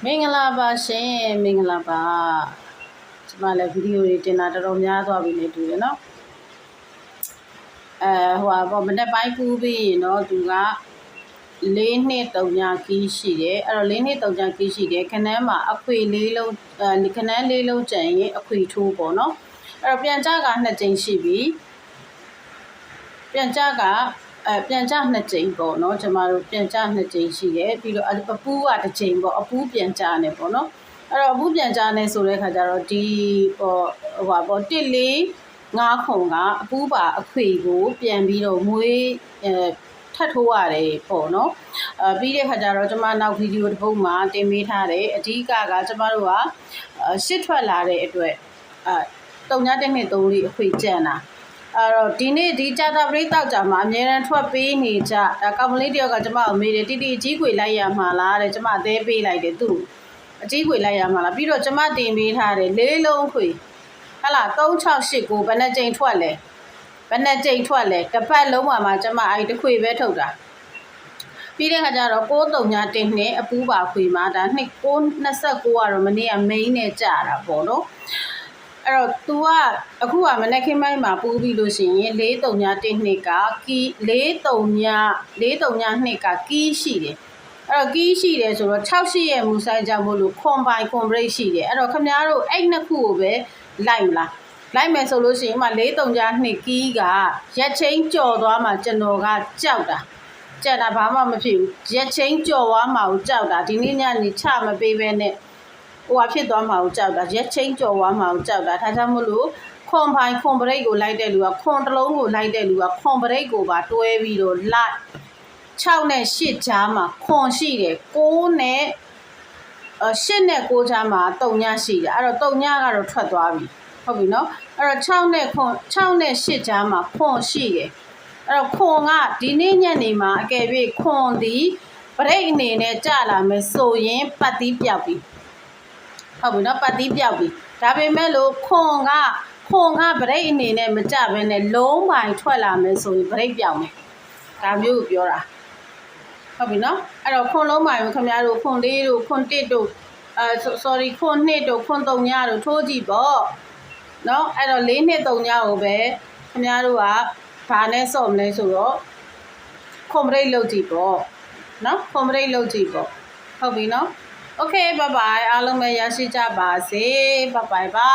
မင်္ဂလာပါရှင်မင်္ဂလာပါဒီမှာလည်းဗီဒီယိုတွေတင်တာတော်တော်များသွားပြီလေတူတယ်နော်ဟိုပါမနေ့ပိုင်းကူးပြီးရင်တော့သူက4-2-3 ကီးရှိတယ်အဲ့တော့4-2-3 ကီးရှိတယ်ခဏန်းမှာအခွေ4လုံးခဏန်း4လုံးကျန်ရင်အခွေထိုးပေါ့နော်အဲ့တော့ပြန်ကြက2ကြိမ်ရှိပြီပြန်ကြကပြန်ကြ2ကြိမ်ပေါ့နော်ကျမတို့ပြန်ကြ2ကြိမ်ရှိတယ်ပြီးတော့အပူးက1ကြိမ်ပေါ့အပူးပြန်ကြနေပေါ့နော်အဲ့တော့အပူးပြန်ကြနေဆိုတဲ့ခါကျတော့ဒီဟိုပါပေါ့1-4-5ခုကအပူးပါအခွေကိုပြန်ပြီးတော့မွေးထပ်ထိုးရတယ်ပေါ့နော်ပြီးတဲ့ခါကျတော့ကျမနောက်ဗီဒီယိုတစ်ပုဒ်မှာတင်ပေးထားတယ်အဓိကကကျမတို့က8ထွက်လာတဲ့အတွက်3-1-2-3လေးအခွေကျန်တာအဲ့တော့ဒီနေ့ဒီကြာတာပရိတောက်ကြမှာအများရန်ထွက်ပေးနေကြကောင်မလေးတယောက်ကကျမကိုမေးတယ်တီတီအကြီးခွေလိုက်ရမှာလားတဲ့ကျမအသေးပေးလိုက်တယ်သူ့အကြီးခွေလိုက်ရမှာလားပြီးတော့ကျမတင်ပေးထားတယ်4လုံးခွေဟလာ3-6-8-9ဘယ်နှကြိမ်ထွက်လဲဘယ်နှကြိမ်ထွက်လဲတစ်ပတ်လုံးမှာကျမအဲ့တစ်ခွေပဲထုတ်တာပြီးတဲ့ခါကျတော့9-3-1-2အပူးပါခွေမှာဒါ9-29ကတော့မနေ့က main နဲ့ကြာတာပေါ့နော်အဲ့တော့ तू ကအခုကမနေ့ခင်းပိုင်းမှာပူးပြီးလို့ရှိရင်4-3-1-2ကကီး4-3-2ကကီးရှိတယ်အဲ့တော့ကီးရှိတယ်ဆိုတော့6-8ရဲ့မူဆိုင်ကြောင့်မို့လို့ခွန်ပိုင်ခွန်ဘရိတ်ရှိတယ်အဲ့တော့ခင်ဗျားတို့အဲ့နှစ်ခုကိုပဲလိုက်မလားလိုက်မယ်ဆိုလို့ရှိရင်ဥမာ4-3-2ကီးကရက်ချင်းကြော်သွားမှကျွန်တော်ကကြောက်တာကြက်တာဘာမှမဖြစ်ဘူးရက်ချင်းကြော်သွားမှကိုကြောက်တာဒီနေ့ညနေချမပေးဘဲနဲ့ဟိုဖြစ်သွားမှာကိုကြောက်တာရက်ချင်းကြော်သွားမှာကိုကြောက်တာဒါကြောင့်မို့လို့ခွန်ပိုင်ခွန်ဘရိတ်ကိုလိုက်တဲ့လူကခွန်တစ်လုံးကိုလိုက်တဲ့လူကခွန်ဘရိတ်ကိုပါတွဲပြီးတော့လိုက်6နဲ့8ကြားမှာခွန်ရှိတယ်9နဲ့8နဲ့9ကြားမှာ3ညရှိတယ်အဲ့တော့3ညကတော့ထွက်သွားပြီဟုတ်ပြီနော်အဲ့တော့6နဲ့8ကြားမှာခွန်ရှိတယ်အဲ့တော့ခွန်ကဒီနေ့ညနေမှာအကယ်၍ခွန်သည်ဘရိတ်အနေနဲ့ကြာလာမယ်ဆိုရင်ပတ်သီးပြောက်ပြီဟုတ်ပြီနော်ပတ်သီးပြောက်ပြီဒါပေမဲ့လို့ခွန်ကဗရိတ်အနေနဲ့မကြဘဲနဲ့လုံးပိုင်ထွက်လာမယ်ဆိုရင်ဗရိတ်ပြောက်မယ်ဒါမျိုးကိုပြောတာဟုတ်ပြီနော်အဲ့တော့ခွန်လုံးပိုင်ကိုခင်ဗျားတို့ခွန်4တို့ခွန်1တို့sorryခွန်2တို့ခွန်3ညတို့ထိုးကြည့်ပေါ့နော်အဲ့တော့4-2-3ညကိုပဲခင်ဗျားတို့ကဘာနဲ့စော့မလဲဆိုတော့ခွန်ဗရိတ်လုပ်ကြည့်ပေါ့နော်ခွန်ဗရိတ်လုပ်ကြည့်ပေါ့ဟုတ်ပြီနော်โอเคbye bye အားလုံးပဲရရှိကြပါစေ bye bye ပါ